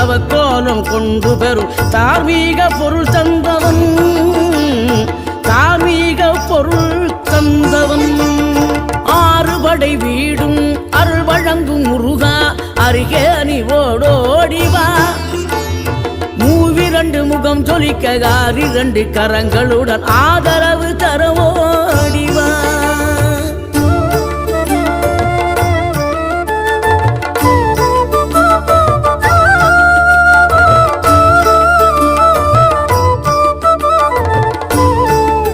தவக்கோலம் கொண்டு பெறும் தார்மீக பொருள் தந்தவன் தார்மீக பொருள் தந்தவன் ஆறுபடை வீடும் அருள் வழங்கும் முருகா அருகே நீ ஓடோடிவா மூவிரண்டு முகம் ஜொலிக்க 2 கரங்களுடன் ஆதர